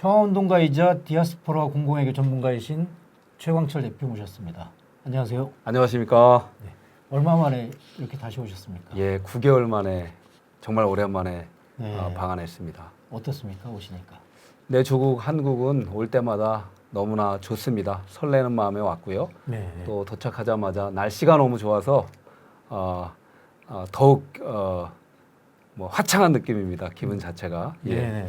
평화운동가이자 디아스포라 공공외교 전문가이신 최광철 대표 모셨습니다. 안녕하세요. 안녕하십니까. 네. 얼마 만에 이렇게 다시 오셨습니까? 예, 9개월 만에 정말 오랜만에 네. 방한했습니다. 어떻습니까? 오시니까. 내 조국 한국은 올 때마다 너무나 좋습니다. 설레는 마음에 왔고요. 네. 또 도착하자마자 날씨가 너무 좋아서 더욱 뭐 화창한 느낌입니다. 기분 자체가. 예. 네.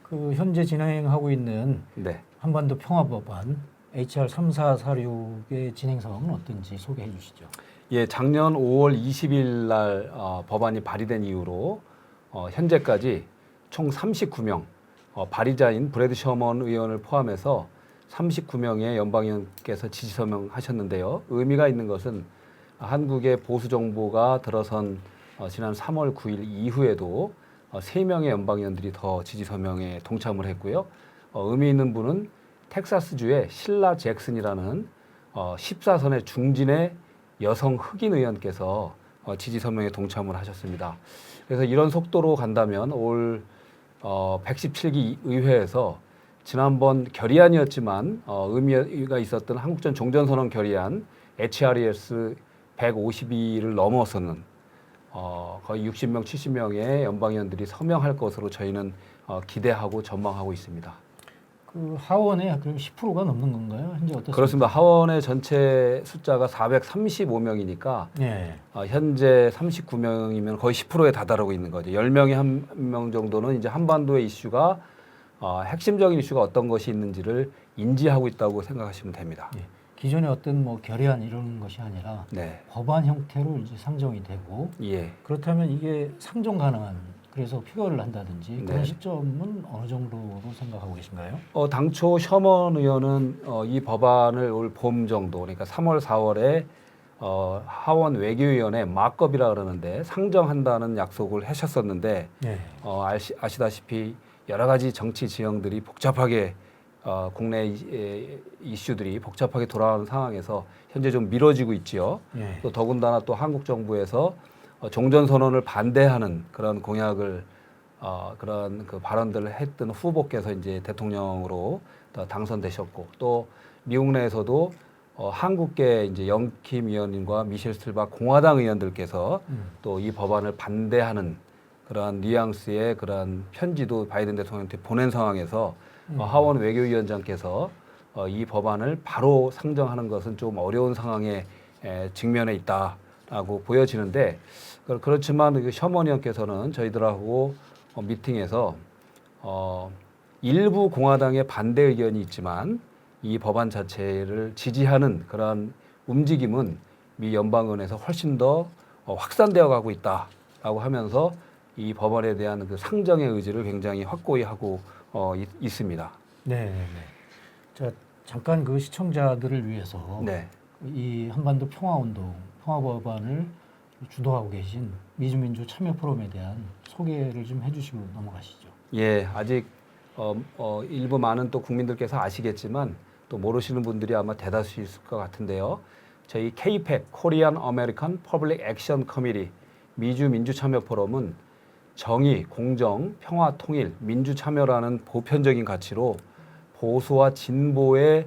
그 현재 진행하고 있는 네. 한반도 평화법안 HR 3446의 진행 상황은 어떤지 소개해 주시죠. 예, 작년 5월 20일 날 법안이 발의된 이후로 현재까지 총 39명 발의자인 브래드 셔먼 의원을 포함해서 39명의 연방의원께서 지지 서명하셨는데요. 의미가 있는 것은 한국의 보수 정부가 들어선 지난 3월 9일 이후에도 3명의 연방의원들이 더 지지 서명에 동참을 했고요. 의미 있는 분은 텍사스주의 실라 잭슨이라는 14선의 중진의 여성 흑인 의원께서 지지 서명에 동참을 하셨습니다. 그래서 이런 속도로 간다면 올 117기 의회에서 지난번 결의안이었지만 의미가 있었던 한국전 종전선언 결의안 HRES 152를 넘어서는 거의 60명, 70명의 연방의원들이 서명할 것으로 저희는 기대하고 전망하고 있습니다. 그 하원에 그럼 10%가 넘는 건가요? 현재 어떻습니까? 그렇습니다. 하원의 전체 숫자가 435명이니까 네. 현재 39명이면 거의 10%에 다다르고 있는 거죠. 10명에 1명 정도는 이제 한반도의 이슈가 핵심적인 이슈가 어떤 것이 있는지를 인지하고 있다고 생각하시면 됩니다. 예. 기존의 어떤 뭐 결의안 이런 것이 아니라 네. 법안 형태로 이제 상정이 되고 예. 그렇다면 이게 상정 가능한 그래서 표결을 한다든지 그런 네. 시점은 어느 정도로 생각하고 계신가요? 당초 셔먼 의원은 이 법안을 올 봄 정도, 그러니까 3월, 4월에 하원 외교위원회 마크업이라 그러는데 상정한다는 약속을 하셨었는데 네. 아시다시피 여러 가지 정치 지형들이 복잡하게 국내 이슈들이 복잡하게 돌아가는 상황에서 현재 좀 미뤄지고 있지요. 네. 또 더군다나 또 한국 정부에서 종전 선언을 반대하는 그런 공약을 그런 그 발언들을 했던 후보께서 이제 대통령으로 당선되셨고 또 미국 내에서도 한국계 이제 영킴 의원님과 미셸 스틸바 공화당 의원들께서 또 이 법안을 반대하는 그러한 뉘앙스의 그러한 편지도 바이든 대통령한테 보낸 상황에서 하원 외교위원장께서 이 법안을 바로 상정하는 것은 좀 어려운 상황에 직면해 있다라고 보여지는데 그렇지만 셔먼 의원께서는 저희들하고 미팅에서 일부 공화당의 반대 의견이 있지만 이 법안 자체를 지지하는 그런 움직임은 미 연방의원에서 훨씬 더 확산되어 가고 있다라고 하면서 이 법안에 대한 그 상정의 의지를 굉장히 확고히 하고 있습니다. 네. 자, 잠깐 그 시청자들을 위해서 네. 이 한반도 평화운동, 평화법안을 주도하고 계신 미주민주 참여 포럼에 대한 소개를 좀 해주시고 넘어가시죠. 예, 아직 일부 많은 또 국민들께서 아시겠지만 또 모르시는 분들이 아마 대다수있을 것 같은데요. 저희 KPAC, Korean American Public Action Committee, 미주 민주 참여 포럼은 정의, 공정, 평화, 통일, 민주 참여라는 보편적인 가치로 보수와 진보의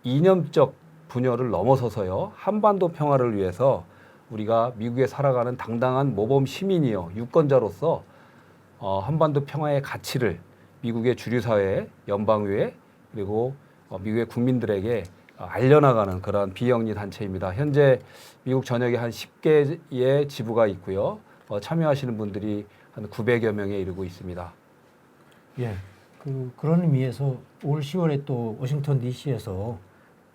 이념적 분열을 넘어서서요. 한반도 평화를 위해서 우리가 미국에 살아가는 당당한 모범 시민이요. 유권자로서 한반도 평화의 가치를 미국의 주류사회, 연방의회 그리고 미국의 국민들에게 알려나가는 그런 비영리 단체입니다. 현재 미국 전역에 한 10개의 지부가 있고요. 참여하시는 분들이 한 900여 명에 이르고 있습니다. 예. 그런 의미에서 올 10월에 또 워싱턴 DC에서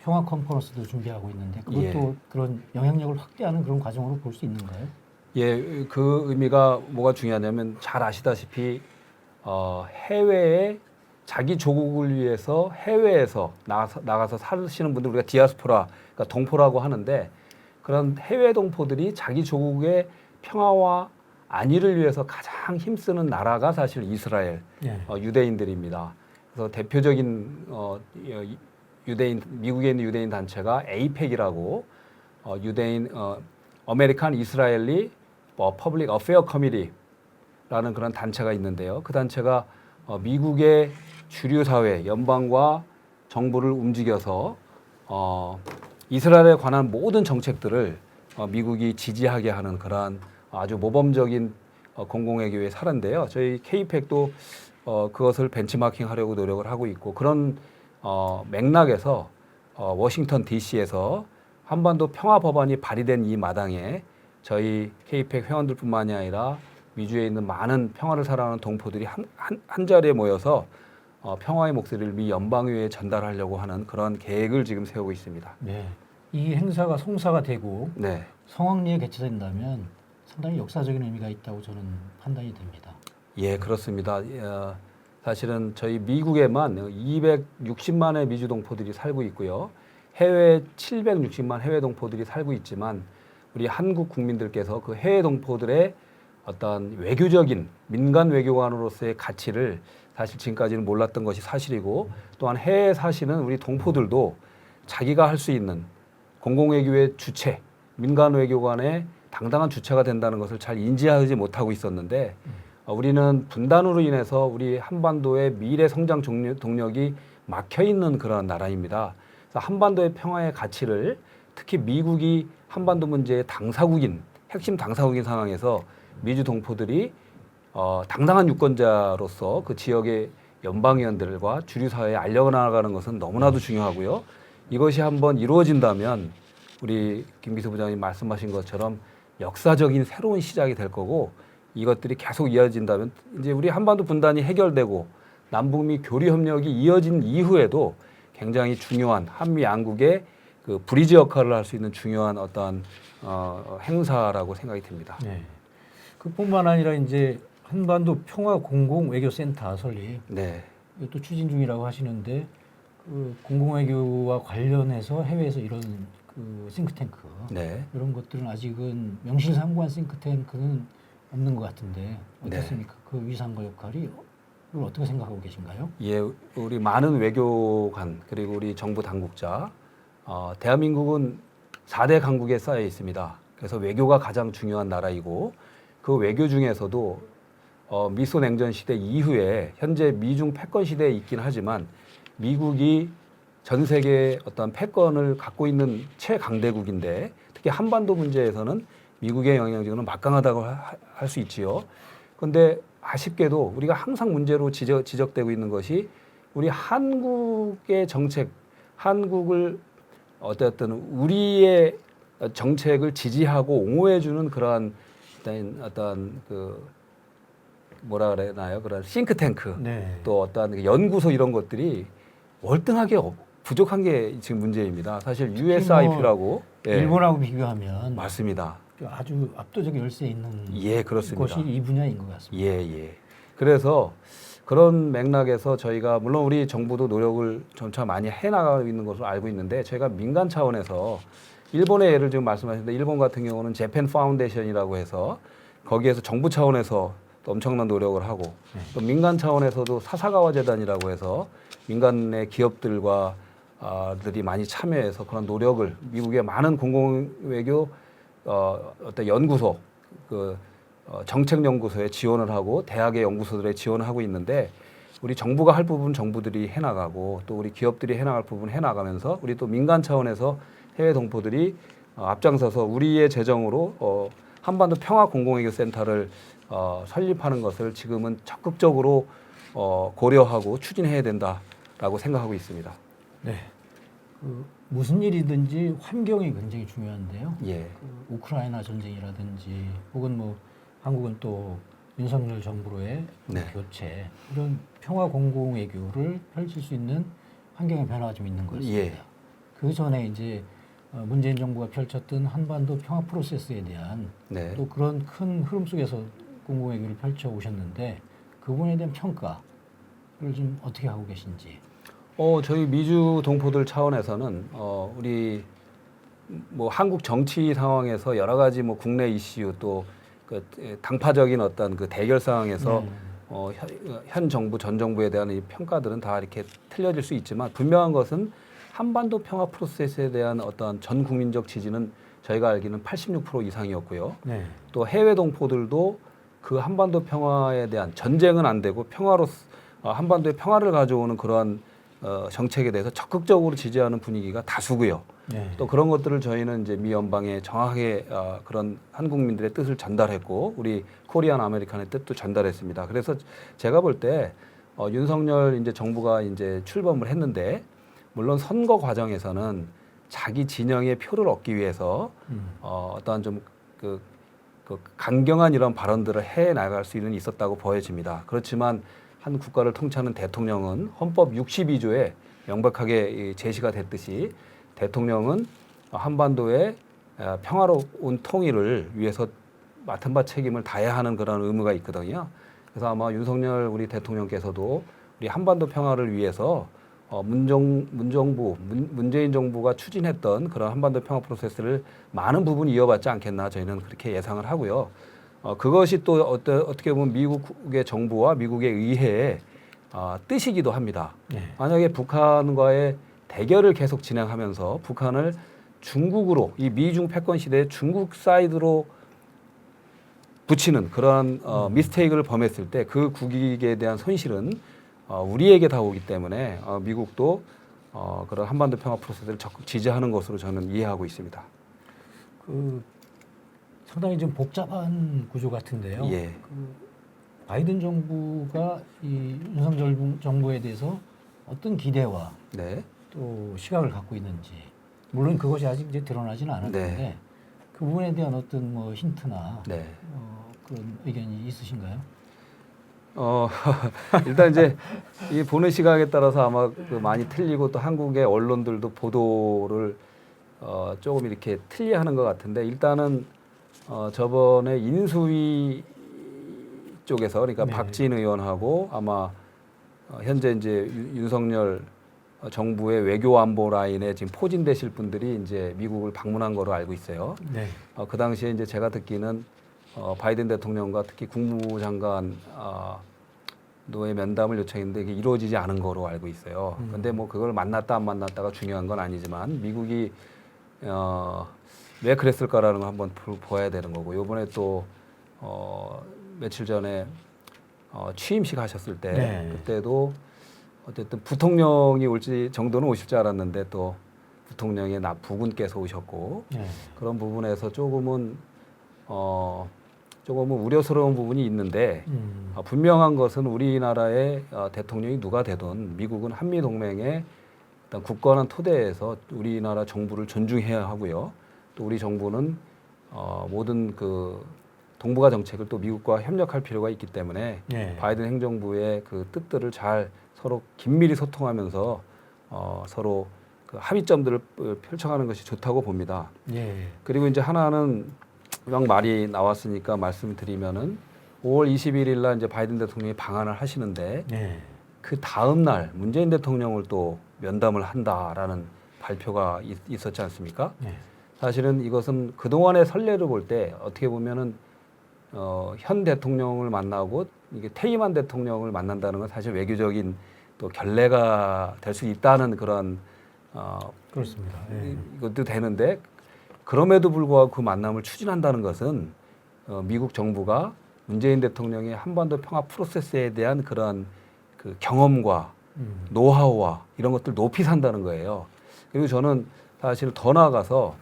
평화 컨퍼런스도 준비하고 있는데 그것도 예. 그런 영향력을 확대하는 그런 과정으로 볼 수 있는가요? 예, 그 의미가 뭐가 중요하냐면 잘 아시다시피 해외에 자기 조국을 위해서 해외에서 나가서 사시는 분들 우리가 디아스포라, 그러니까 동포라고 하는데 그런 해외 동포들이 자기 조국의 평화와 안위를 위해서 가장 힘쓰는 나라가 사실 이스라엘 예. 유대인들입니다. 그래서 대표적인 미국에 있는 유대인 단체가 에이펙이라고 유대인 아메리칸 이스라엘리 퍼블릭 어페어 커미티라는 그런 단체가 있는데요. 그 단체가 미국의 주류 사회, 연방과 정부를 움직여서 이스라엘에 관한 모든 정책들을 미국이 지지하게 하는 그러한 아주 모범적인 공공외교의 사례인데요. 저희 KPEC도 그것을 벤치마킹하려고 노력을 하고 있고 그런 맥락에서 워싱턴 DC에서 한반도 평화 법안이 발의된 이 마당에 저희 KPEC 회원들뿐만이 아니라 미주에 있는 많은 평화를 사랑하는 동포들이 한 자리에 모여서 평화의 목소리를 미 연방의회에 전달하려고 하는 그런 계획을 지금 세우고 있습니다. 네. 이 행사가 성사가 되고 네. 성황리에 개최된다면 상당히 역사적인 의미가 있다고 저는 판단이 됩니다. 예, 그렇습니다. 사실은 저희 미국에만 260만의 미주 동포들이 살고 있고요. 해외 760만 해외 동포들이 살고 있지만 우리 한국 국민들께서 그 해외 동포들의 어떤 외교적인 민간 외교관으로서의 가치를 사실 지금까지는 몰랐던 것이 사실이고 또한 해외에 사시는 우리 동포들도 자기가 할 수 있는 공공외교의 주체, 민간 외교관의 당당한 주체가 된다는 것을 잘 인지하지 못하고 있었는데 우리는 분단으로 인해서 우리 한반도의 미래 성장 동력이 막혀 있는 그런 나라입니다. 그래서 한반도의 평화의 가치를 특히 미국이 한반도 문제의 당사국인, 핵심 당사국인 상황에서 미주 동포들이 당당한 유권자로서 그 지역의 연방의원들과 주류사회에 알려나가는 것은 너무나도 중요하고요. 이것이 한번 이루어진다면 우리 김기수 부장님 말씀하신 것처럼 역사적인 새로운 시작이 될 거고 이것들이 계속 이어진다면 이제 우리 한반도 분단이 해결되고 남북미 교류 협력이 이어진 이후에도 굉장히 중요한 한미 양국의 그 브리지 역할을 할 수 있는 중요한 어떤 행사라고 생각이 듭니다. 네. 그뿐만 아니라 이제 한반도 평화 공공 외교센터 설립 네. 이것도 추진 중이라고 하시는데 그 공공 외교와 관련해서 해외에서 이런 그 싱크탱크 네. 이런 것들은 아직은 명실상부한 싱크탱크는 없는 것 같은데 어떻습니까? 그 위상과 역할이 이걸 어떻게 생각하고 계신가요? 예, 우리 많은 외교관 그리고 우리 정부 당국자, 대한민국은 4대 강국에 쌓여 있습니다. 그래서 외교가 가장 중요한 나라이고 그 외교 중에서도 미소 냉전 시대 이후에 현재 미중 패권 시대에 있긴 하지만 미국이 전 세계의 어떤 패권을 갖고 있는 최강대국인데 특히 한반도 문제에서는 미국의 영향력은 막강하다고 할 수 있지요. 그런데 아쉽게도 우리가 항상 문제로 지적되고 있는 것이 우리 한국의 정책, 한국을 어쨌든 우리의 정책을 지지하고 옹호해주는 그러한 어떤 그 뭐라 그래나요? 그런 싱크탱크 네. 또 어떤 연구소 이런 것들이 월등하게 부족한 게 지금 문제입니다. 사실 USIP라고 일본하고 비교하면 맞습니다. 아주 압도적 열세에 있는 예, 그렇습니다. 것이 이 분야인 것 같습니다. 예, 예. 그래서 그런 맥락에서 저희가 물론 우리 정부도 노력을 점차 많이 해나가고 있는 것으로 알고 있는데 저희가 민간 차원에서 일본의 예를 지금 말씀하셨는데 일본 같은 경우는 재팬 파운데이션이라고 해서 거기에서 정부 차원에서 또 엄청난 노력을 하고 또 민간 차원에서도 사사가와 재단이라고 해서 민간의 기업들과 들이 많이 참여해서 그런 노력을 미국의 많은 공공외교 어떤 연구소 정책 연구소에 지원을 하고 대학의 연구소들에 지원을 하고 있는데 우리 정부가 할 부분 정부들이 해나가고 또 우리 기업들이 해나갈 부분 해나가면서 우리 또 민간 차원에서 해외 동포들이 앞장서서 우리의 재정으로 한반도 평화 공공외교 센터를 설립하는 것을 지금은 적극적으로 고려하고 추진해야 된다라고 생각하고 있습니다. 네. 무슨 일이든지 환경이 굉장히 중요한데요. 예. 우크라이나 전쟁이라든지 혹은 뭐 한국은 또 윤석열 정부로의 네. 교체 이런 평화 공공 외교를 펼칠 수 있는 환경의 변화가 좀 있는 것 같습니다. 예. 그 전에 이제 문재인 정부가 펼쳤던 한반도 평화 프로세스에 대한 네. 또 그런 큰 흐름 속에서 공공 외교를 펼쳐 오셨는데 그 부분에 대한 평가를 좀 어떻게 하고 계신지. 저희 미주 동포들 차원에서는 우리 뭐 한국 정치 상황에서 여러 가지 뭐 국내 이슈 또 그 당파적인 어떤 그 대결 상황에서 현 정부 전 정부에 대한 이 평가들은 다 이렇게 틀려질 수 있지만 분명한 것은 한반도 평화 프로세스에 대한 어떤 전 국민적 지지는 저희가 알기는 86% 이상이었고요. 네. 또 해외 동포들도 그 한반도 평화에 대한 전쟁은 안 되고 평화로 한반도에 평화를 가져오는 그러한 정책에 대해서 적극적으로 지지하는 분위기가 다수고요. 네. 또 그런 것들을 저희는 이제 미 연방에 정확하게 그런 한국민들의 뜻을 전달했고 우리 코리안 아메리칸의 뜻도 전달했습니다. 그래서 제가 볼 때 윤석열 이제 정부가 이제 출범을 했는데 물론 선거 과정에서는 자기 진영의 표를 얻기 위해서 어떠한 좀 그 강경한 이런 발언들을 해 나갈 수는 있었다고 보여집니다. 그렇지만 한 국가를 통치하는 대통령은 헌법 62조에 명백하게 제시가 됐듯이 대통령은 한반도의 평화로운 통일을 위해서 맡은 바 책임을 다해야 하는 그런 의무가 있거든요. 그래서 아마 윤석열 우리 대통령께서도 우리 한반도 평화를 위해서 문재인 정부가 추진했던 그런 한반도 평화 프로세스를 많은 부분 이어받지 않겠나 저희는 그렇게 예상을 하고요. 그것이 또 어떻게 보면 미국의 정부와 미국의 의회의 뜻이기도 합니다. 네. 만약에 북한과의 대결을 계속 진행하면서 북한을 중국으로 이 미중 패권 시대에 중국 사이드로 붙이는 그러한 미스테이크를 범했을 때 그 국익에 대한 손실은 우리에게 다 오기 때문에 미국도 그런 한반도 평화 프로세스를 적극 지지하는 것으로 저는 이해하고 있습니다. 그 상당히 좀 복잡한 구조 같은데요. 예. 그 바이든 정부가 이 윤석열 정부에 대해서 어떤 기대와 네. 또 시각을 갖고 있는지 물론 그것이 아직 이제 드러나지는 않았는데 네. 그 부분에 대한 어떤 뭐 힌트나 네. 그런 의견이 있으신가요? 일단 이제 이 보는 시각에 따라서 아마 그 많이 틀리고 또 한국의 언론들도 보도를 조금 이렇게 틀리하는 것 같은데 일단은 저번에 인수위 쪽에서 그러니까 네. 박진 의원하고 아마 현재 이제 윤석열 정부의 외교안보 라인에 지금 포진되실 분들이 이제 미국을 방문한 거로 알고 있어요. 네. 그 당시에 이제 제가 듣기는 바이든 대통령과 특히 국무부 장관 노의 면담을 요청했는데 이게 이루어지지 않은 거로 알고 있어요. 근데 뭐 그걸 만났다 안 만났다가 중요한 건 아니지만 미국이 왜 그랬을까라는 걸 한번 보아야 되는 거고 이번에 또 며칠 전에 취임식 하셨을 때 네. 그때도 어쨌든 부통령이 올지 정도는 오실 줄 알았는데 또 부통령의 부군께서 오셨고 네. 그런 부분에서 조금은 우려스러운 부분이 있는데 분명한 것은 우리나라의 대통령이 누가 되든 미국은 한미 동맹의 일단 굳건한 토대에서 우리나라 정부를 존중해야 하고요. 또 우리 정부는 모든 그 동북아 정책을 또 미국과 협력할 필요가 있기 때문에 네. 바이든 행정부의 그 뜻들을 잘 서로 긴밀히 소통하면서 서로 그 합의점들을 펼쳐가는 것이 좋다고 봅니다. 네. 그리고 이제 하나는 막 말이 나왔으니까 말씀드리면은 5월 21일 날 이제 바이든 대통령이 방한을 하시는데 네. 그 다음 날 문재인 대통령을 또 면담을 한다라는 발표가 있었지 않습니까? 네. 사실은 이것은 그동안의 선례를 볼 때 어떻게 보면은 현 대통령을 만나고 이게 퇴임한 대통령을 만난다는 건 사실 외교적인 또 결례가 될 수 있다는 그런 그렇습니다. 네. 이것도 되는데 그럼에도 불구하고 그 만남을 추진한다는 것은 미국 정부가 문재인 대통령의 한반도 평화 프로세스에 대한 그런 그 경험과 노하우와 이런 것들 높이 산다는 거예요. 그리고 저는 사실 더 나아가서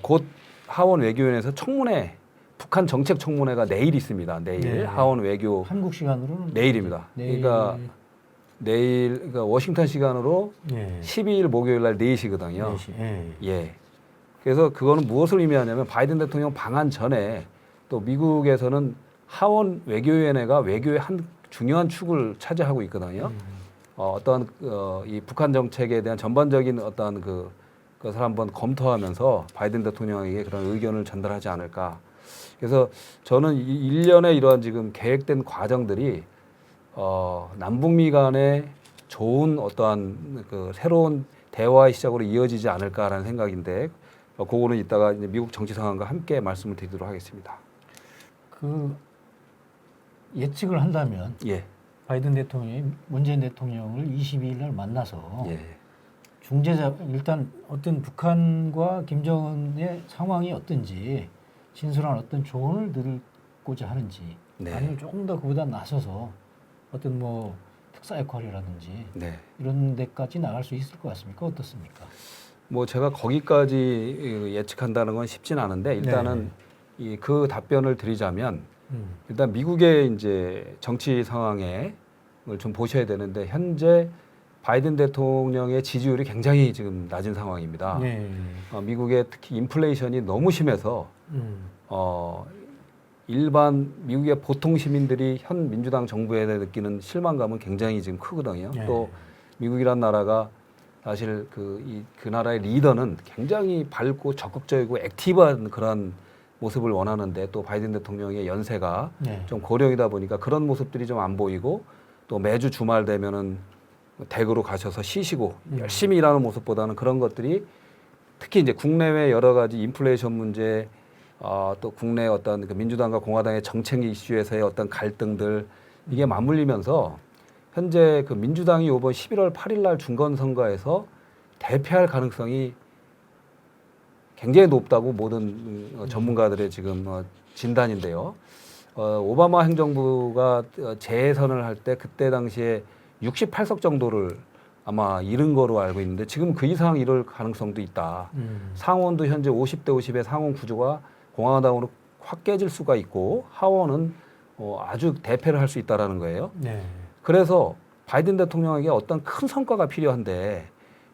곧 하원 외교위원회에서 청문회 북한 정책 청문회가 내일 있습니다. 내일 네. 하원 외교 한국 시간으로는 내일입니다. 내일. 그러니까 내일 그러니까 워싱턴 시간으로 네. 12일 목요일 날 4시거든요. 4시. 네. 예. 그래서 그거는 무엇을 의미하냐면 바이든 대통령 방한 전에 또 미국에서는 하원 외교위원회가 외교의 한 중요한 축을 차지하고 있거든요. 어떤 이 북한 정책에 대한 전반적인 어떤 그것을 한번 검토하면서 바이든 대통령에게 그런 의견을 전달하지 않을까. 그래서 저는 이 일련의 이러한 지금 계획된 과정들이 남북미 간의 좋은 어떠한 그 새로운 대화의 시작으로 이어지지 않을까라는 생각인데 그거는 이따가 이제 미국 정치 상황과 함께 말씀을 드리도록 하겠습니다. 그 예측을 한다면 예. 바이든 대통령이 문재인 대통령을 22일 날 만나서 예. 중재자 일단 어떤 북한과 김정은의 상황이 어떤지 진솔한 어떤 조언을 들고자 하는지 네. 아니면 조금 더 그보다 나서서 어떤 뭐 특사 역할이라든지 네. 이런 데까지 나갈 수 있을 것 같습니까? 어떻습니까? 뭐 제가 거기까지 예측한다는 건 쉽진 않은데 일단은 그 답변을 드리자면 일단 미국의 이제 정치 상황을 좀 보셔야 되는데 현재 바이든 대통령의 지지율이 굉장히 지금 낮은 상황입니다. 네. 미국의 특히 인플레이션이 너무 심해서 일반 미국의 보통 시민들이 현 민주당 정부에 대해 느끼는 실망감은 굉장히 지금 크거든요. 네. 또 미국이란 나라가 사실 그 나라의 리더는 굉장히 밝고 적극적이고 액티브한 그런 모습을 원하는데 또 바이든 대통령의 연세가 네. 좀 고령이다 보니까 그런 모습들이 좀 안 보이고 또 매주 주말 되면은 댁으로 가셔서 쉬시고 열심히 일하는 모습보다는 그런 것들이 특히 이제 국내외 여러 가지 인플레이션 문제 또 국내 어떤 그 민주당과 공화당의 정책 이슈에서의 어떤 갈등들 이게 맞물리면서 현재 그 민주당이 이번 11월 8일 날 중간 선거에서 대패할 가능성이 굉장히 높다고 모든 전문가들의 지금 진단인데요. 오바마 행정부가 재선을 할 때 그때 당시에 68석 정도를 아마 잃은 거로 알고 있는데 지금 그 이상 잃을 가능성도 있다. 상원도 현재 50대 50의 상원 구조가 공화당으로 확 깨질 수가 있고 하원은 아주 대패를 할 수 있다라는 거예요. 네. 그래서 바이든 대통령에게 어떤 큰 성과가 필요한데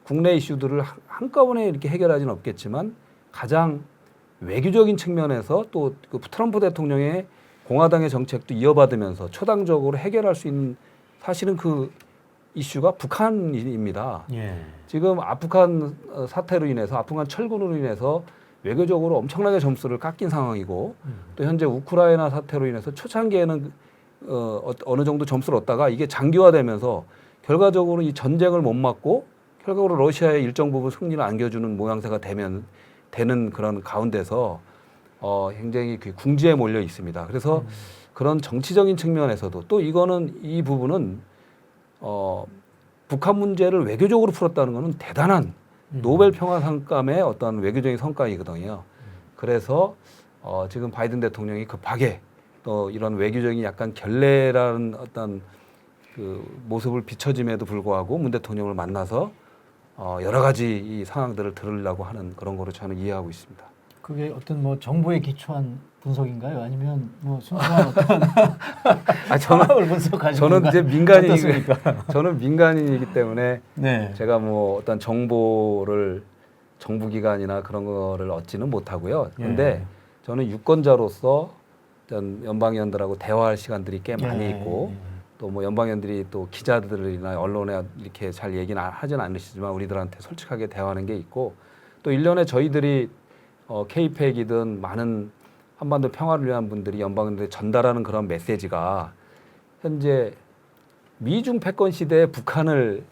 국내 이슈들을 한꺼번에 이렇게 해결하지는 없겠지만 가장 외교적인 측면에서 또 그 트럼프 대통령의 공화당의 정책도 이어받으면서 초당적으로 해결할 수 있는 사실은 그 이슈가 북한입니다. 예. 지금 아프간 사태로 인해서 아프간 철군으로 인해서 외교적으로 엄청나게 점수를 깎인 상황이고 또 현재 우크라이나 사태로 인해서 초창기에는 어느 정도 점수를 얻다가 이게 장기화되면서 결과적으로 이 전쟁을 못 막고 결과적으로 러시아의 일정 부분 승리를 안겨주는 모양새가 되는 그런 가운데서 굉장히 궁지에 몰려 있습니다. 그래서 그런 정치적인 측면에서도 또 이 부분은 북한 문제를 외교적으로 풀었다는 것은 대단한 노벨 평화상감의 어떤 외교적인 성과이거든요. 그래서 지금 바이든 대통령이 급하게 또 이런 외교적인 약간 결례라는 어떤 그 모습을 비춰짐에도 불구하고 문 대통령을 만나서 여러 가지 이 상황들을 들으려고 하는 그런 거로 저는 이해하고 있습니다. 그게 어떤 뭐 정보에 기초한 분석인가요? 아니면 뭐 순수한 어떤 상황을 분석하시는 저는 이제 어떻습니까? 저는 민간인이기 때문에 네. 제가 뭐 어떤 정보를 정부기관이나 그런 거를 얻지는 못하고요. 그런데 저는 유권자로서 어떤 연방의원들하고 대화할 시간들이 꽤 많이 있고 또 뭐 연방의원들이 또 기자들이나 언론에 이렇게 잘 얘기는 하진 않으시지만 우리들한테 솔직하게 대화하는 게 있고 또 1년에 저희들이 K-팩이든 많은 한반도 평화를 위한 분들이 연방의원들에 전달하는 그런 메시지가 현재 미중 패권 시대에 북한을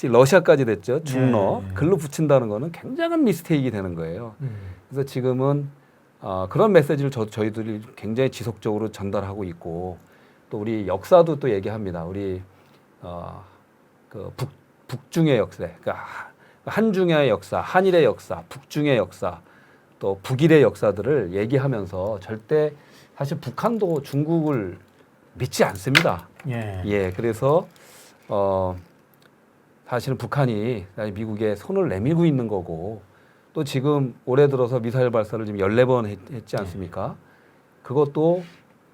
러시아까지 됐죠. 중러 글로 붙인다는 거는 굉장한 미스테이크가 되는 거예요. 그래서 지금은 그런 메시지를 저희들이 굉장히 지속적으로 전달하고 있고 또 우리 역사도 또 얘기합니다. 우리 그 북중의 역사, 그러니까 한중의 역사, 한일의 역사, 북중의 역사, 또 북일의 역사들을 얘기하면서 절대 사실 북한도 중국을 믿지 않습니다. 그래서 사실은 북한이 미국에 손을 내밀고 있는 거고 또 지금 올해 들어서 미사일 발사를 지금 14번 했지 않습니까? 그것도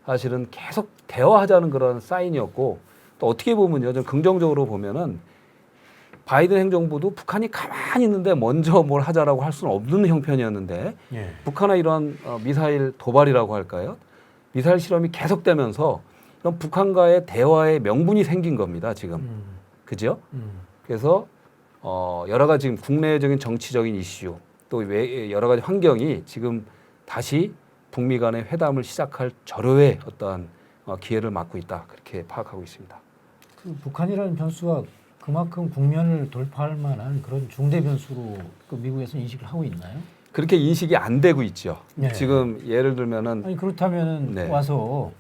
사실은 계속 대화하자는 그런 사인이었고 또 어떻게 보면요, 좀 긍정적으로 보면은 바이든 행정부도 북한이 가만히 있는데 먼저 뭘 하자라고 할 수는 없는 형편이었는데 북한의 이런 미사일 도발이라고 할까요? 미사일 실험이 계속되면서 이런 북한과의 대화의 명분이 생긴 겁니다, 지금. 그죠? 그래서 여러 가지 지금 국내적인 정치적인 이슈 또 여러 가지 환경이 지금 다시 북미 간의 회담을 시작할 절호의 어떠한 기회를 맞고 있다. 그렇게 파악하고 있습니다. 그 북한이라는 변수가 그만큼 국면을 돌파할 만한 그런 중대 변수로 그 미국에서 인식을 하고 있나요? 그렇게 인식이 안 되고 있죠. 지금 예를 들면은 아니 그렇다면 와서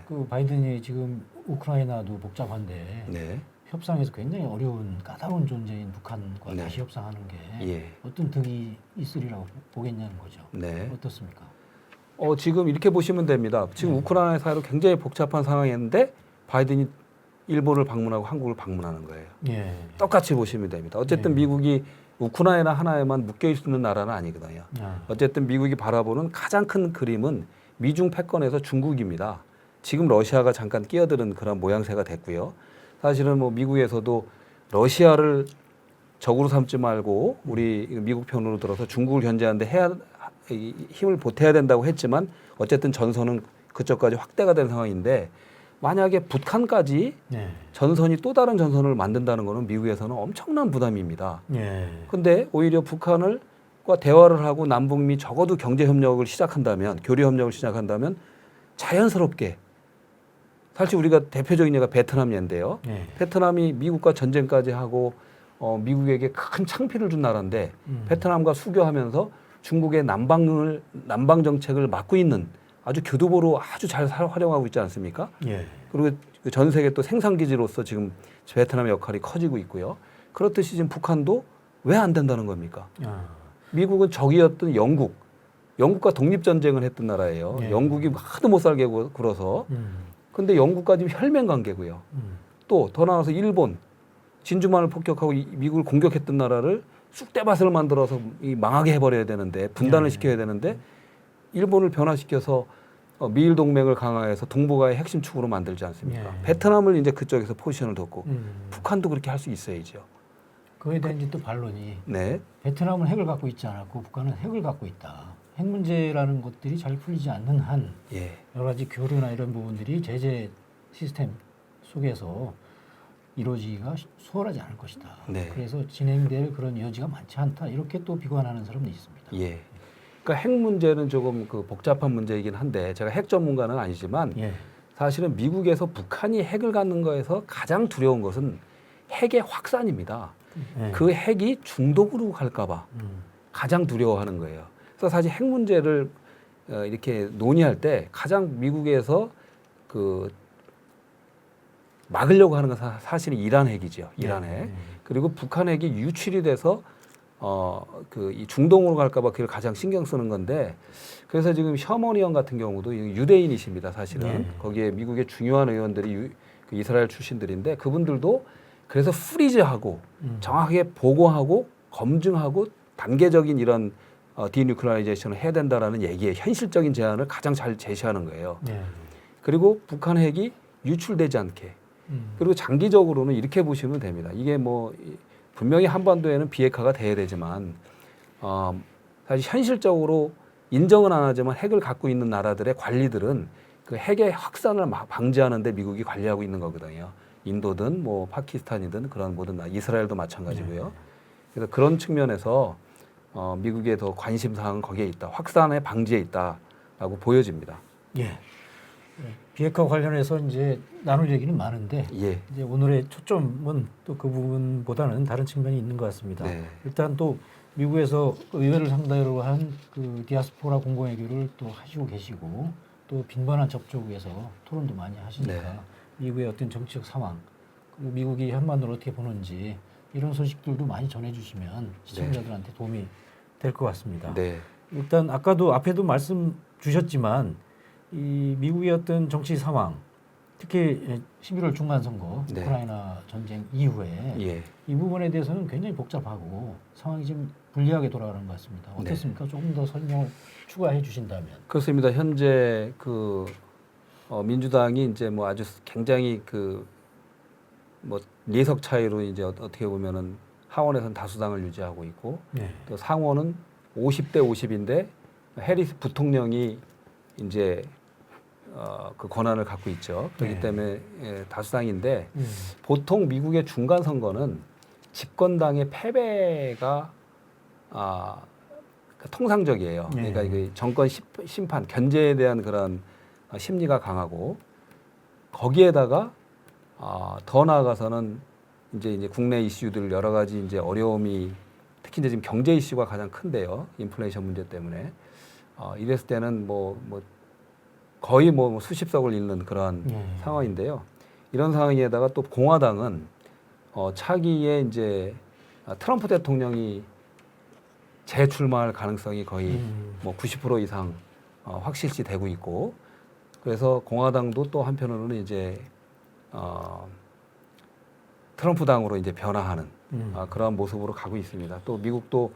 그 바이든이 지금 우크라이나도 복잡한데 협상에서 굉장히 어려운 까다로운 존재인 북한과 다시 협상하는 게 어떤 득이 있으리라고 보겠냐는 거죠. 어떻습니까? 지금 이렇게 보시면 됩니다. 지금 우크라이나 사이로 굉장히 복잡한 상황이었는데 바이든이 일본을 방문하고 한국을 방문하는 거예요. 예. 똑같이 보시면 됩니다. 어쨌든 미국이 우크라이나 하나에만 묶여 있는 나라는 아니거든요. 어쨌든 미국이 바라보는 가장 큰 그림은 미중 패권에서 중국입니다. 지금 러시아가 잠깐 끼어드는 그런 모양새가 됐고요. 사실은 뭐 미국에서도 러시아를 적으로 삼지 말고 우리 미국 편으로 들어서 중국을 견제하는데 힘을 보태야 된다고 했지만 어쨌든 전선은 그쪽까지 확대가 된 상황인데 만약에 북한까지 전선이 또 다른 전선을 만든다는 것은 미국에서는 엄청난 부담입니다. 그런데 오히려 북한과 대화를 하고 남북미 적어도 경제 협력을 시작한다면 교류 협력을 시작한다면 자연스럽게 사실 우리가 대표적인 예가 베트남 예인데요. 베트남이 미국과 전쟁까지 하고 미국에게 큰 창피를 준 나라인데 베트남과 수교하면서 중국의 남방 정책을 맡고 있는 아주 교두보로 아주 잘 활용하고 있지 않습니까? 그리고 전 세계 또 생산 기지로서 지금 베트남의 역할이 커지고 있고요. 그렇듯이 지금 북한도 왜 안 된다는 겁니까? 미국은 적이었던 영국과 독립 전쟁을 했던 나라예요. 영국이 하도 못 살게 굴어서. 근데 영국과 지금 혈맹 관계고요. 또 더 나아가서 일본 진주만을 폭격하고 미국을 공격했던 나라를 쑥대밭을 만들어서 망하게 해버려야 되는데 분단을 시켜야 되는데 일본을 변화시켜서 미일 동맹을 강화해서 동북아의 핵심 축으로 만들지 않습니까? 베트남을 이제 그쪽에서 포지션을 뒀고 북한도 그렇게 할 수 있어야죠. 그에 대한 이제 또 반론이 베트남은 핵을 갖고 있지 않았고 북한은 핵을 갖고 있다. 핵 문제라는 것들이 잘 풀리지 않는 한 여러 가지 교류나 이런 부분들이 제재 시스템 속에서 이루어지기가 수월하지 않을 것이다. 그래서 진행될 그런 여지가 많지 않다. 이렇게 또 비관하는 사람도 있습니다. 그러니까 핵 문제는 조금 그 복잡한 문제이긴 한데 제가 핵 전문가는 아니지만 사실은 미국에서 북한이 핵을 갖는 거에서 가장 두려운 것은 핵의 확산입니다. 그 핵이 중독으로 갈까봐 가장 두려워하는 거예요. 그래서 사실 핵 문제를 이렇게 논의할 때 가장 미국에서 그 막으려고 하는 건 사실은 이란 핵이죠. 이란 핵. 그리고 북한 핵이 유출이 돼서 이 중동으로 갈까봐 그걸 가장 신경 쓰는 건데 그래서 지금 셔먼 의원 같은 경우도 유대인이십니다. 사실은 거기에 미국의 중요한 의원들이 그 이스라엘 출신들인데 그분들도 그래서 프리즈하고 정확하게 보고하고 검증하고 단계적인 이런 디뉴클리어라이제이션을 해야 된다라는 얘기에 현실적인 제안을 가장 잘 제시하는 거예요. 그리고 북한 핵이 유출되지 않게 그리고 장기적으로는 이렇게 보시면 됩니다. 이게 뭐 분명히 한반도에는 비핵화가 돼야 되지만 사실 현실적으로 인정은 안 하지만 핵을 갖고 있는 나라들의 관리들은 그 핵의 확산을 방지하는 데 미국이 관리하고 있는 거거든요. 인도든 뭐 파키스탄이든 그런 모든 나라, 이스라엘도 마찬가지고요. 그래서 그런 측면에서 미국의 더 관심 사항은 거기에 있다. 확산의 방지에 있다라고 보여집니다. 비핵화 관련해서 이제 나눌 얘기는 많은데 이제 오늘의 초점은 또 그 부분보다는 다른 측면이 있는 것 같습니다. 일단 또 미국에서 의회를 상대로 한 그 디아스포라 공공외교를 또 하시고 계시고 또 빈번한 접촉에서 토론도 많이 하시니까 미국의 어떤 정치적 상황, 그리고 미국이 한반도를 어떻게 보는지 이런 소식들도 많이 전해주시면 시청자들한테 도움이 될 것 같습니다. 일단 아까도 앞에도 말씀 주셨지만 이 미국의 어떤 정치 상황, 특히 11월 중간 선거, 우크라이나 전쟁 이후에 이 부분에 대해서는 굉장히 복잡하고 상황이 좀 불리하게 돌아가는 것 같습니다. 어떻습니까? 조금 더 설명을 추가해 주신다면. 그렇습니다. 현재 그 민주당이 이제 뭐 아주 굉장히 그 뭐 예석 차이로 이제 어떻게 보면은 하원에서는 다수당을 유지하고 있고 또 상원은 50대 50인데 해리스 부통령이 이제 그 권한을 갖고 있죠. 그렇기 때문에 다수당인데 보통 미국의 중간 선거는 집권당의 패배가 통상적이에요. 그러니까 이게 정권 심판, 견제에 대한 그런 심리가 강하고 거기에다가 더 나아가서는 이제 국내 이슈들 여러 가지 이제 어려움이 특히 이제 지금 경제 이슈가 가장 큰데요. 인플레이션 문제 때문에 이랬을 때는 뭐 거의 뭐 수십석을 잃는 그런 상황인데요. 이런 상황에다가 또 공화당은 차기에 이제 트럼프 대통령이 재출마할 가능성이 거의 뭐 90% 이상 확실시 되고 있고 그래서 공화당도 또 한편으로는 이제 트럼프 당으로 이제 변화하는 그러한 모습으로 가고 있습니다. 또 미국도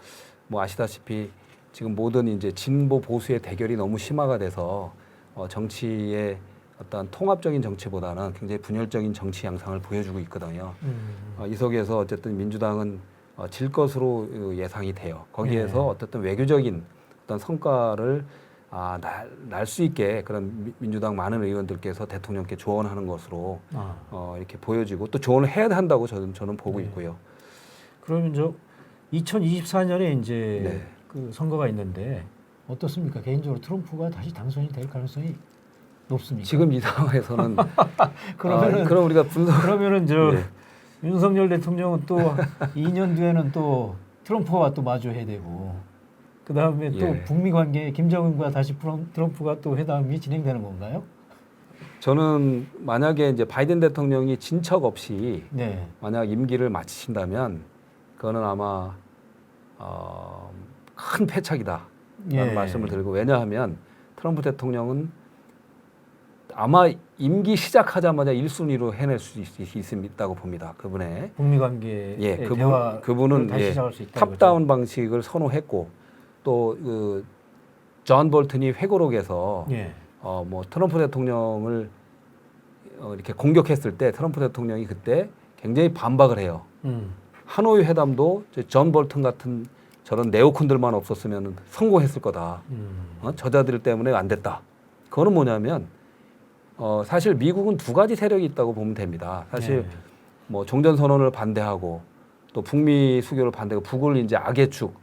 뭐 아시다시피 지금 모든 이제 진보 보수의 대결이 너무 심화가 돼서 정치의 어떤 통합적인 정치보다는 굉장히 분열적인 정치 양상을 보여주고 있거든요. 이 속에서 어쨌든 민주당은 질 것으로 예상이 돼요. 거기에서 어쨌든 외교적인 어떤 성과를 날 수 있게 그런 민주당 많은 의원들께서 대통령께 조언하는 것으로 이렇게 보여지고 또 조언을 해야 한다고 저는 보고 있고요. 그러면 2024년에 이제 네. 그 선거가 있는데 어떻습니까? 개인적으로 트럼프가 다시 당선이 될 가능성이 높습니까? 지금 이 상황에서는 그러면은 그럼 우리가 분석 그러면은 네. 윤석열 대통령은 또 2년 뒤에는 또 트럼프와 또 마주해야 되고 그 다음에 또 북미 관계 김정은과 다시 트럼프가 또 회담이 진행되는 건가요? 저는 만약에 이제 바이든 대통령이 진척 없이 만약 임기를 마치신다면 그거는 아마 큰 패착이다라는 말씀을 드리고 왜냐하면 트럼프 대통령은 아마 임기 시작하자마자 1순위로 해낼 수 있다고 봅니다. 그분의 북미 관계 그분은 다시 시작할 수 있다. 탑다운 방식을 선호했고 또 그 존 볼튼이 회고록에서 뭐 트럼프 대통령을 이렇게 공격했을 때 트럼프 대통령이 그때 굉장히 반박을 해요. 하노이 회담도 존 볼튼 같은 저런 네오콘들만 없었으면 성공했을 거다. 저자들 때문에 안 됐다. 그거는 뭐냐면 사실 미국은 두 가지 세력이 있다고 보면 됩니다. 사실 뭐 종전선언을 반대하고 또 북미 수교를 반대하고 북을 이제 악의 축,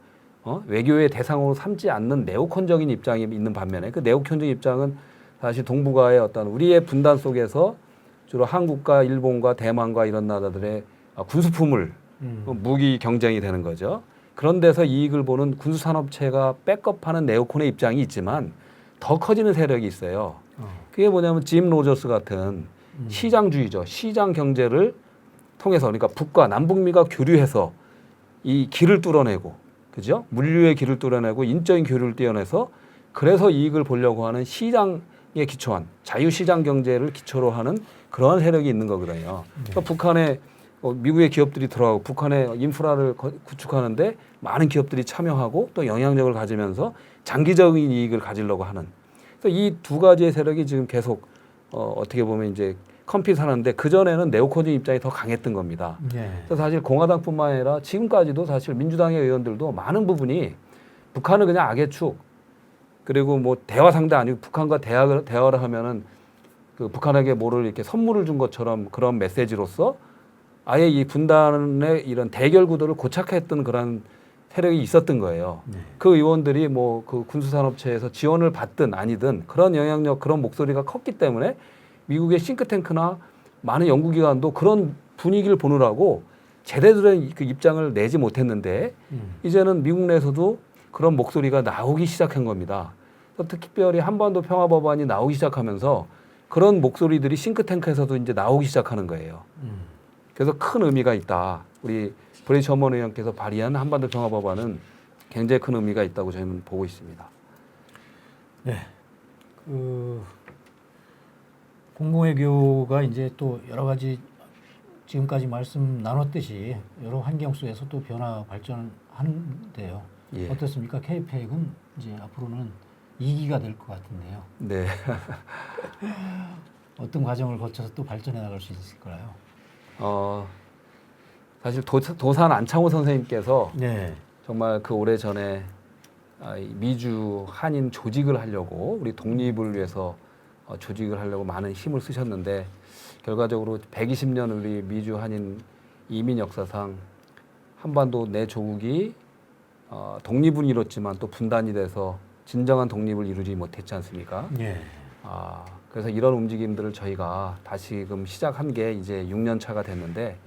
외교의 대상으로 삼지 않는 네오콘적인 입장이 있는 반면에 그 네오콘적 입장은 사실 동북아의 어떤 우리의 분단 속에서 주로 한국과 일본과 대만과 이런 나라들의 군수품을 무기 경쟁이 되는 거죠. 그런 데서 이익을 보는 군수산업체가 백업하는 네오콘의 입장이 있지만 더 커지는 세력이 있어요. 그게 뭐냐면 짐 로저스 같은 시장주의죠. 시장 경제를 통해서 그러니까 북과 남북미가 교류해서 이 길을 뚫어내고 그죠? 물류의 길을 뚫어내고 인적인 교류를 떼어내서 그래서 이익을 보려고 하는 시장에 기초한 자유시장 경제를 기초로 하는 그러한 세력이 있는 거거든요. 그러니까 북한에 미국의 기업들이 들어가고 북한의 인프라를 구축하는데 많은 기업들이 참여하고 또 영향력을 가지면서 장기적인 이익을 가지려고 하는 이 두 가지의 세력이 지금 계속 어떻게 보면 이제 컴핏하는데 그전에는 네오콘적 입장이 더 강했던 겁니다. 그래서 사실 공화당뿐만 아니라 지금까지도 사실 민주당의 의원들도 많은 부분이 북한은 그냥 악의 축 그리고 뭐 대화 상대 아니고 북한과 대화를 하면은 그 북한에게 뭐를 이렇게 선물을 준 것처럼 그런 메시지로서 아예 이 분단의 이런 대결 구도를 고착했던 그런 세력이 있었던 거예요. 그 의원들이 뭐 그 군수산업체에서 지원을 받든 아니든 그런 영향력, 그런 목소리가 컸기 때문에 미국의 싱크탱크나 많은 연구기관도 그런 분위기를 보느라고 제대로 된 그 입장을 내지 못했는데 이제는 미국 내에서도 그런 목소리가 나오기 시작한 겁니다. 특별히 한반도 평화법안이 나오기 시작하면서 그런 목소리들이 싱크탱크에서도 이제 나오기 시작하는 거예요. 그래서 큰 의미가 있다. 우리 브레이 셔먼 의원께서 발의한 한반도 평화법안은 굉장히 큰 의미가 있다고 저는 보고 있습니다. 네. 공공외교가 이제 또 여러 가지 지금까지 말씀 나눴듯이 여러 환경 속에서 또 변화 발전하는데요. 어떻습니까? K-팩은 이제 앞으로는 2기가 될 것 같은데요. 네. 어떤 과정을 거쳐서 또 발전해 나갈 수 있을까요? 사실 도산 안창호 선생님께서 정말 그 오래 전에 미주 한인 조직을 하려고 우리 독립을 위해서 조직을 하려고 많은 힘을 쓰셨는데 결과적으로 120년 우리 미주 한인 이민 역사상 한반도 내 조국이 독립은 이뤘지만 또 분단이 돼서 진정한 독립을 이루지 못했지 않습니까? 그래서 이런 움직임들을 저희가 다시금 시작한 게 이제 6년 차가 됐는데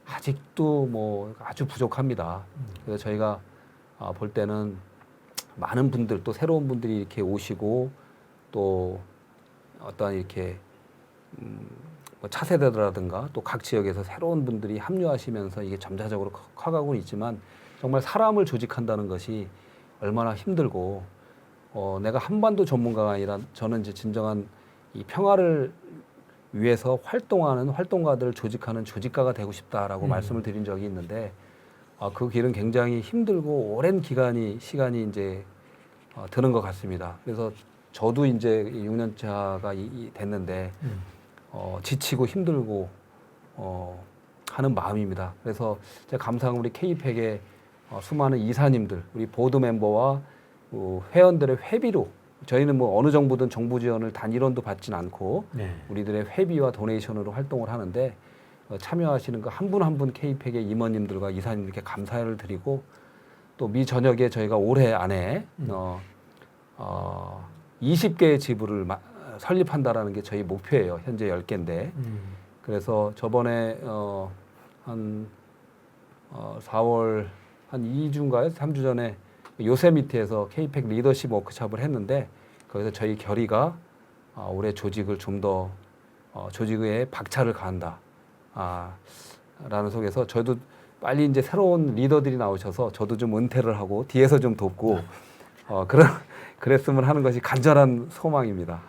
아직도 뭐 아주 부족합니다. 그래서 저희가 볼 때는 많은 분들 또 새로운 분들이 이렇게 오시고 또 어떤 이렇게 뭐 차세대라든가 또 각 지역에서 새로운 분들이 합류하시면서 이게 점차적으로 커가고 있지만 정말 사람을 조직한다는 것이 얼마나 힘들고 내가 한반도 전문가가 아니라 저는 이제 진정한 이 평화를 위해서 활동하는 활동가들을 조직하는 조직가가 되고 싶다라고 말씀을 드린 적이 있는데 그 길은 굉장히 힘들고 오랜 시간이 이제 드는 것 같습니다. 그래서 저도 이제 6년 차가 됐는데 지치고 힘들고 하는 마음입니다. 그래서 제가 감사한 우리 K-팩의 수많은 이사님들, 우리 보드 멤버와 회원들의 회비로 저희는 뭐 어느 정부든 정부 지원을 단일원도 받진 않고 네. 우리들의 회비와 도네이션으로 활동을 하는데 참여하시는 거 한 분 한 분 K-팩의 임원님들과 이사님들께 감사를 드리고 또 미 전역에 저희가 올해 안에 20개의 지부를 설립한다라는 게 저희 목표예요. 현재 10개인데. 그래서 저번에 한 4월 한 2주인가요? 3주 전에 요세미티에서 K-팩 리더십 워크숍을 했는데 거기서 저희 결의가 올해 조직을 좀 더 조직에 박차를 가한다. 라는 속에서 저도 빨리 이제 새로운 리더들이 나오셔서 저도 좀 은퇴를 하고 뒤에서 좀 돕고 그랬으면 하는 것이 간절한 소망입니다.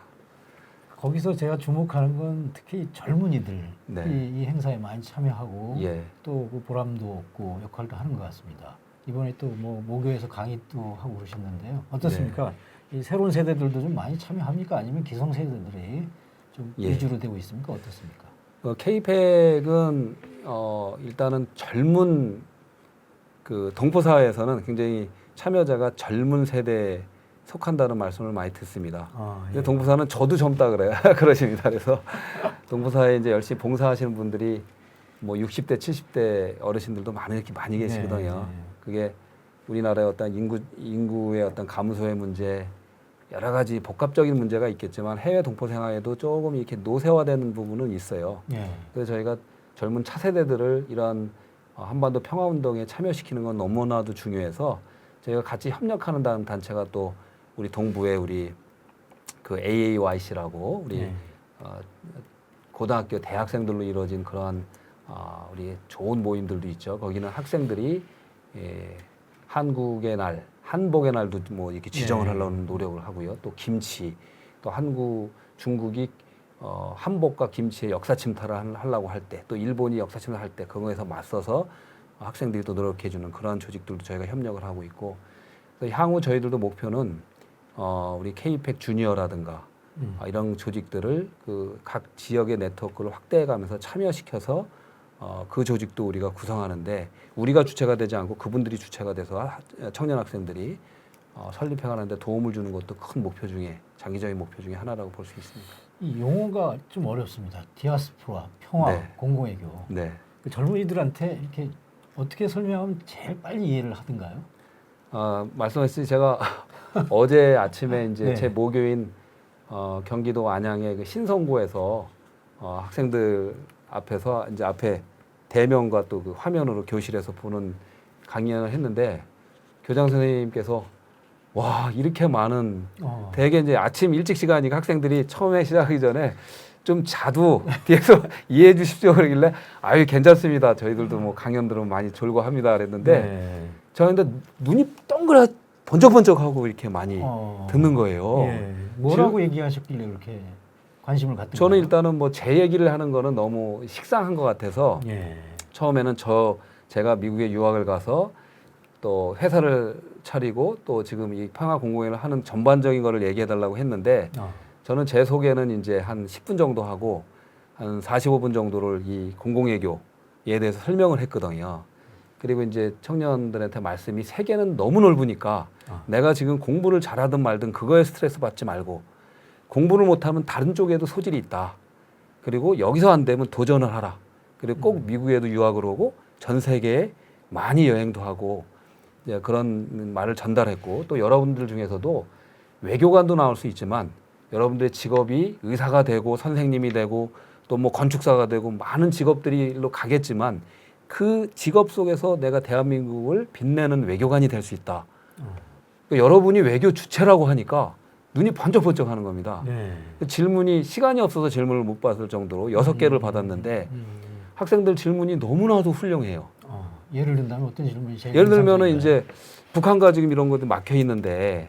거기서 제가 주목하는 건 특히 젊은이들이 네. 이 행사에 많이 참여하고 예. 또 그 보람도 없고 역할도 하는 것 같습니다. 이번에 또 뭐 모교에서 강의도 하고 그러셨는데요. 어떻습니까? 이 새로운 세대들도 좀 많이 참여합니까? 아니면 기성 세대들이 좀 위주로 되고 있습니까? 어떻습니까? K-팩은 일단은 젊은 그 동포 사회에서는 굉장히 참여자가 젊은 세대에 속한다는 말씀을 많이 듣습니다. 근데 동포사는 저도 젊다 그래요. 그러십니다. 그래서 동포사에 이제 열심히 봉사하시는 분들이 뭐 60대, 70대 어르신들도 많이 계시거든요. 그게 우리나라의 어떤 인구의 어떤 감소의 문제, 여러 가지 복합적인 문제가 있겠지만 해외 동포 생활에도 조금 이렇게 노쇠화되는 부분은 있어요. 그래서 저희가 젊은 차세대들을 이런 한반도 평화운동에 참여시키는 건 너무나도 중요해서 저희가 같이 협력하는 단체가 또 우리 동부에 우리 그 AAYC라고 우리 고등학교 대학생들로 이루어진 그러한 우리 좋은 모임들도 있죠. 거기는 학생들이 한국의 날, 한복의 날도 뭐 이렇게 지정을 하려는 노력을 하고요. 또 김치, 또 중국이 한복과 김치의 역사 침탈을 하려고 할 때, 또 일본이 역사 침탈할 때 그거에서 맞서서 학생들이 또 노력해주는 그러한 조직들도 저희가 협력을 하고 있고, 그래서 향후 저희들도 목표는 우리 K-팩 주니어라든가 이런 조직들을 그 각 지역의 네트워크를 확대해가면서 참여시켜서 그 조직도 우리가 구성하는데 우리가 주체가 되지 않고 그분들이 주체가 돼서 청년 학생들이 설립해가는데 도움을 주는 것도 큰 목표 중에 장기적인 목표 중에 하나라고 볼 수 있습니다. 이 용어가 좀 어렵습니다. 디아스포라, 평화, 공공외교. 그 젊은이들한테 이렇게 어떻게 설명하면 제일 빨리 이해를 하던가요? 말씀하셨듯이 제가 어제 아침에 이제 제 모교인 경기도 안양의 그 신성고에서 학생들 앞에서 이제 앞에 대면과 또 그 화면으로 교실에서 보는 강연을 했는데 교장 선생님께서 와 이렇게 많은 되게 이제 아침 일찍 시간이니까 학생들이 처음에 시작하기 전에 좀 자두 뒤에서 이해해 주십시오 그러길래 아유 괜찮습니다 저희들도 뭐 강연 들으면 많이 졸고 합니다 그랬는데 저는 근데 눈이 동그랗 번쩍번쩍하고 이렇게 많이 듣는 거예요. 뭐라고 얘기하셨길래 그렇게 관심을 갖던 저는 거예요? 일단은 뭐 제 얘기를 하는 거는 너무 식상한 것 같아서 처음에는 제가 미국에 유학을 가서 또 회사를 차리고 또 지금 이 평화 공공연을 하는 전반적인 거를 얘기해 달라고 했는데 저는 제 소개는 이제 한 10분 정도 하고 한 45분 정도를 이 공공외교에 대해서 설명을 했거든요. 그리고 이제 청년들한테 말씀이 세계는 너무 넓으니까 내가 지금 공부를 잘하든 말든 그거에 스트레스 받지 말고 공부를 못하면 다른 쪽에도 소질이 있다. 그리고 여기서 안 되면 도전을 하라. 그리고 꼭 미국에도 유학을 오고 전 세계에 많이 여행도 하고 이제 그런 말을 전달했고 또 여러분들 중에서도 외교관도 나올 수 있지만 여러분들의 직업이 의사가 되고 선생님이 되고 또 뭐 건축사가 되고 많은 직업들로 가겠지만 그 직업 속에서 내가 대한민국을 빛내는 외교관이 될 수 있다. 그러니까 여러분이 외교 주체라고 하니까 눈이 번쩍번쩍 하는 겁니다. 질문이 시간이 없어서 질문을 못 받을 정도로 6개를 받았는데 학생들 질문이 너무나도 훌륭해요. 예를 든다면 어떤 질문이 제일 예를 들면은 이제 북한과 지금 이런 것들 막혀 있는데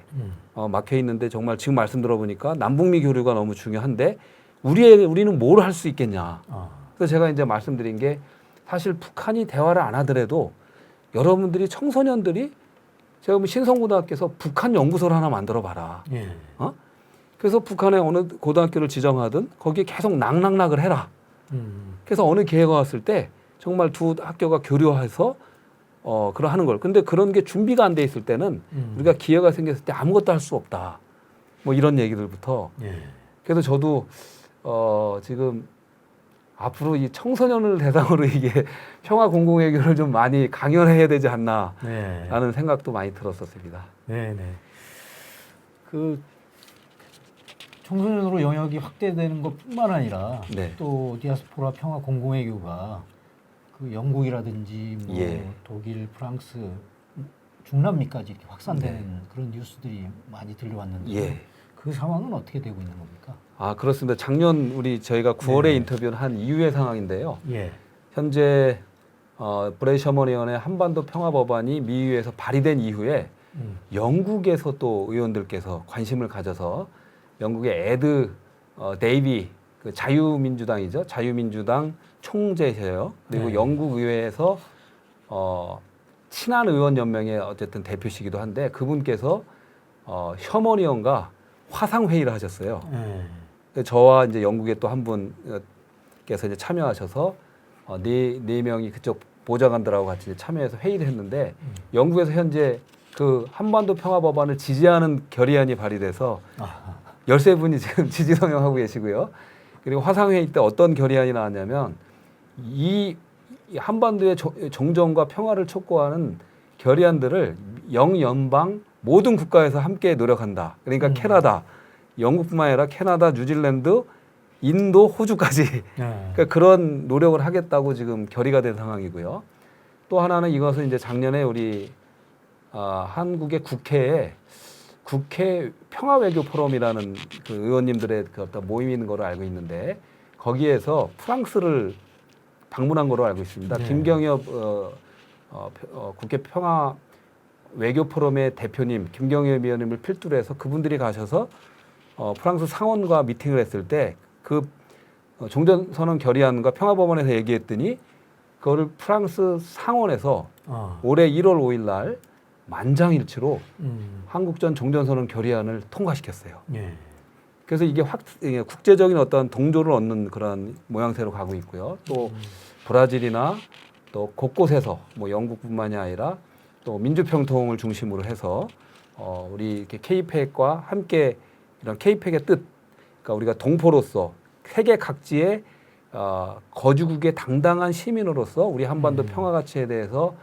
정말 지금 말씀 들어보니까 남북미 교류가 너무 중요한데 우리는 뭘 할 수 있겠냐. 그래서 제가 이제 말씀드린 게 사실 북한이 대화를 안 하더라도 여러분들이 청소년들이 제가 뭐 신성고등학교에서 북한 연구소를 하나 만들어 봐라. 예. 그래서 북한의 어느 고등학교를 지정하든 거기에 계속 낙낙낙을 해라. 그래서 어느 기회가 왔을 때 정말 두 학교가 교류해서 그러 하는 걸. 근데 그런 게 준비가 안 돼 있을 때는 우리가 기회가 생겼을 때 아무것도 할 수 없다. 뭐 이런 얘기들부터. 예. 그래서 저도 지금 앞으로 이 청소년을 대상으로 이게 평화 공공외교를 좀 많이 강연해야 되지 않나라는 생각도 많이 들었었습니다. 네. 그 청소년으로 영역이 확대되는 것뿐만 아니라 또 디아스포라 평화 공공외교가 그 영국이라든지 뭐 독일, 프랑스, 중남미까지 이렇게 확산되는 그런 뉴스들이 많이 들려왔는데 그 상황은 어떻게 되고 있는 겁니까? 그렇습니다. 작년 저희가 9월에 인터뷰를 한 이후의 상황인데요. 현재 브렛 셔먼 의원의 한반도 평화 법안이 미의회에서 발의된 이후에 영국에서 또 의원들께서 관심을 가져서 영국의 에드 데이비 그 자유민주당이죠. 자유민주당 총재세요. 그리고 영국 의회에서 친한 의원 연맹의 어쨌든 대표시기도 한데 그분께서 셔먼 의원과 화상 회의를 하셨어요. 저와 이제 영국의 또 한 분께서 이제 참여하셔서 네 명이 그쪽 보좌관들하고 같이 이제 참여해서 회의를 했는데 영국에서 현재 그 한반도 평화 법안을 지지하는 결의안이 발의돼서 13분이 지금 지지 성명하고 계시고요. 그리고 화상 회의 때 어떤 결의안이 나왔냐면 이 한반도의 정정과 평화를 촉구하는 결의안들을 영연방 모든 국가에서 함께 노력한다. 그러니까 캐나다, 영국뿐만 아니라 캐나다, 뉴질랜드, 인도, 호주까지 그러니까 그런 노력을 하겠다고 지금 결의가 된 상황이고요. 또 하나는 이것은 이제 작년에 우리 한국의 국회 평화 외교 포럼이라는 그 의원님들의 그 어떤 모임이 있는 걸로 알고 있는데 거기에서 프랑스를 방문한 걸로 알고 있습니다. 김경엽 국회 평화 외교 포럼의 대표님 김경엽 위원님을 필두로 해서 그분들이 가셔서 프랑스 상원과 미팅을 했을 때 그 종전선언 결의안과 평화법원에서 얘기했더니 그거를 프랑스 상원에서 올해 1월 5일 날 만장일치로 한국전 종전선언 결의안을 통과시켰어요. 그래서 이게 국제적인 어떤 동조를 얻는 그런 모양새로 가고 있고요. 또 브라질이나 또 곳곳에서 뭐 영국뿐만이 아니라 또 민주평통을 중심으로 해서 우리 이렇게 K-팩과 함께 이런 K-팩의 뜻, 그러니까 우리가 동포로서 세계 각지의 거주국의 당당한 시민으로서 우리 한반도 평화 가치에 대해서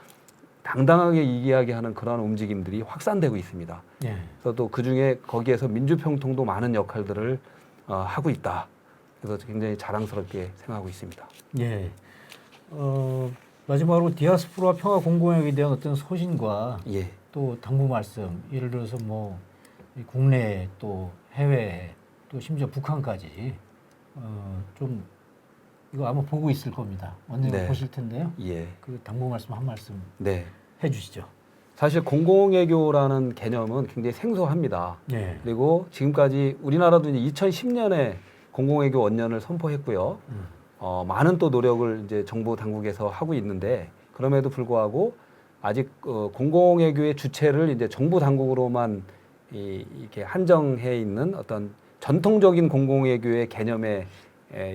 당당하게 이야기하는 그런 움직임들이 확산되고 있습니다. 그래서 또 그 중에 거기에서 민주평통도 많은 역할들을 하고 있다. 그래서 굉장히 자랑스럽게 생각하고 있습니다. 마지막으로 디아스포라 평화 공공회교에 대한 어떤 소신과 또 당부 말씀, 예를 들어서 뭐 국내 또 해외 또 심지어 북한까지 좀 이거 아마 보고 있을 겁니다. 언젠가 보실 텐데요. 그 당부 말씀 한 말씀 해주시죠. 사실 공공외교라는 개념은 굉장히 생소합니다. 그리고 지금까지 우리나라도 이제 2010년에 공공외교 원년을 선포했고요. 많은 또 노력을 이제 정부 당국에서 하고 있는데 그럼에도 불구하고 아직 공공외교의 주체를 이제 정부 당국으로만 이렇게 한정해 있는 어떤 전통적인 공공외교의 개념에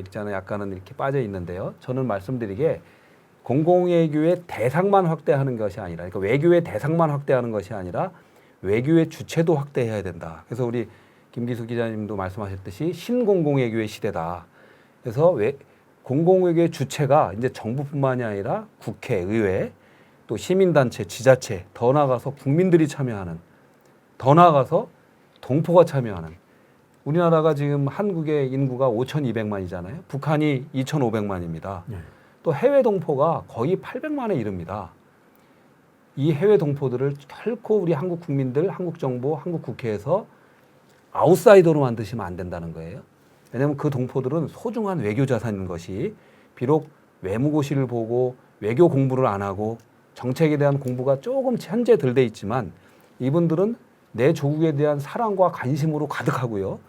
있잖아요. 약간은 이렇게 빠져 있는데요. 저는 말씀드리게 공공외교의 대상만 확대하는 것이 아니라, 그러니까 외교의 대상만 확대하는 것이 아니라 외교의 주체도 확대해야 된다. 그래서 우리 김기수 기자님도 말씀하셨듯이 신공공외교의 시대다. 그래서 공공외교의 주체가 이제 정부뿐만이 아니라 국회, 의회, 또 시민단체, 지자체, 더 나아가서 국민들이 참여하는, 더 나아가서 동포가 참여하는. 우리나라가 지금 한국의 인구가 5,200만이잖아요. 북한이 2,500만입니다. 또 해외 동포가 거의 800만에 이릅니다. 이 해외 동포들을 결코 우리 한국 국민들, 한국 정부, 한국 국회에서 아웃사이더로 만드시면 안 된다는 거예요. 왜냐하면 그 동포들은 소중한 외교 자산인 것이 비록 외무고시를 보고 외교 공부를 안 하고 정책에 대한 공부가 조금 현재 덜 돼 있지만 이분들은 내 조국에 대한 사랑과 관심으로 가득하고요.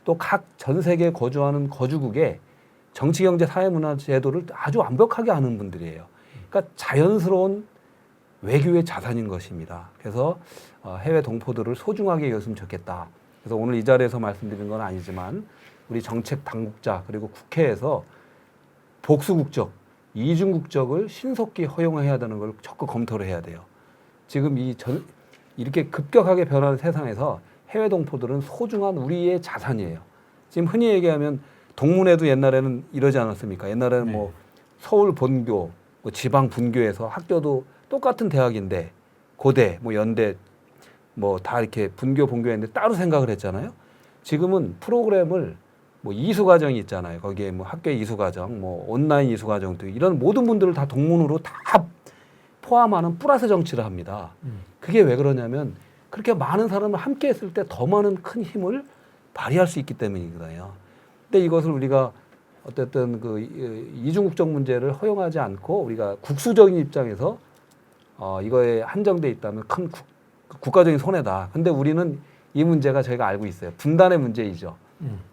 또 각 전 세계에 거주하는 거주국의 정치, 경제, 사회, 문화 제도를 아주 완벽하게 아는 분들이에요. 그러니까 자연스러운 외교의 자산인 것입니다. 그래서 해외 동포들을 소중하게 여겼으면 좋겠다. 그래서 오늘 이 자리에서 말씀드리는 건 아니지만 우리 정책 당국자 그리고 국회에서 복수국적, 이중국적을 신속히 허용해야 되는 걸 적극 검토를 해야 돼요. 지금 이렇게 급격하게 변하는 세상에서 해외 동포들은 소중한 우리의 자산이에요. 지금 흔히 얘기하면 동문회도 옛날에는 이러지 않았습니까? 옛날에는 뭐 서울 본교, 뭐 지방 분교에서 학교도 똑같은 대학인데 고대, 뭐 연대, 뭐 다 이렇게 분교 본교했는데 따로 생각을 했잖아요. 지금은 프로그램을 뭐 이수과정이 있잖아요. 거기에 뭐 학교 이수과정, 뭐 온라인 이수과정도 이런 모든 분들을 다 동문으로 다 포함하는 플러스 정치를 합니다. 그게 왜 그러냐면 그렇게 많은 사람을 함께 했을 때 더 많은 큰 힘을 발휘할 수 있기 때문이거든요. 근데 이것을 우리가 어쨌든 그 이중국적 문제를 허용하지 않고 우리가 국수적인 입장에서 이거에 한정돼 있다면 큰 국가적인 손해다. 근데 우리는 이 문제가 저희가 알고 있어요. 분단의 문제이죠.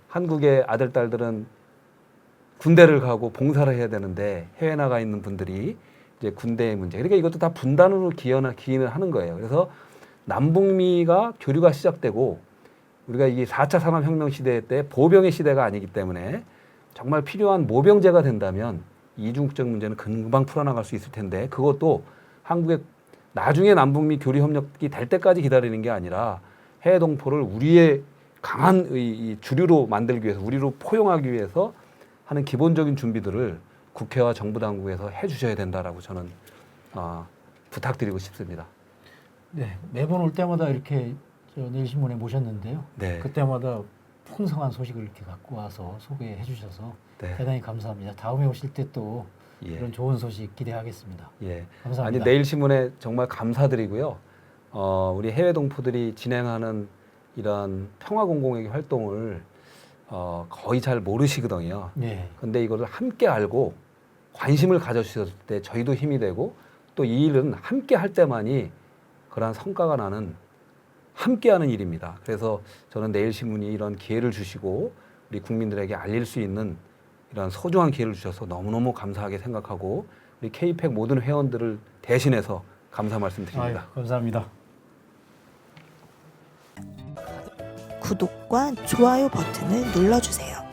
한국의 아들, 딸들은 군대를 가고 봉사를 해야 되는데 해외 나가 있는 분들이 이제 군대의 문제. 그러니까 이것도 다 분단으로 기인을 하는 거예요. 그래서 남북미가 교류가 시작되고 우리가 이게 4차 산업혁명 시대 때 보병의 시대가 아니기 때문에 정말 필요한 모병제가 된다면 이중국적 문제는 금방 풀어나갈 수 있을 텐데 그것도 한국의 나중에 남북미 교류 협력이 될 때까지 기다리는 게 아니라 해외 동포를 우리의 강한 이 주류로 만들기 위해서 우리로 포용하기 위해서 하는 기본적인 준비들을 국회와 정부 당국에서 해주셔야 된다라고 저는 부탁드리고 싶습니다. 네, 매번 올 때마다 이렇게 내일신문에 모셨는데요. 네. 그때마다 풍성한 소식을 이렇게 갖고 와서 소개해 주셔서 네. 대단히 감사합니다. 다음에 오실 때 또 이런 좋은 소식 기대하겠습니다. 예. 감사합니다. 아니 내일신문에 정말 감사드리고요. 우리 해외 동포들이 진행하는 이런 평화공공회의 활동을 거의 잘 모르시거든요. 네. 근데 이거를 함께 알고 관심을 가져주셨을 때 저희도 힘이 되고 또 이 일은 함께 할 때만이 그러한 성과가 나는 함께하는 일입니다. 그래서 저는 내일신문이 이런 기회를 주시고 우리 국민들에게 알릴 수 있는 이런 소중한 기회를 주셔서 너무너무 감사하게 생각하고 우리 K-팩 모든 회원들을 대신해서 감사 말씀드립니다. 아유, 감사합니다. 구독과 좋아요 버튼을 눌러주세요.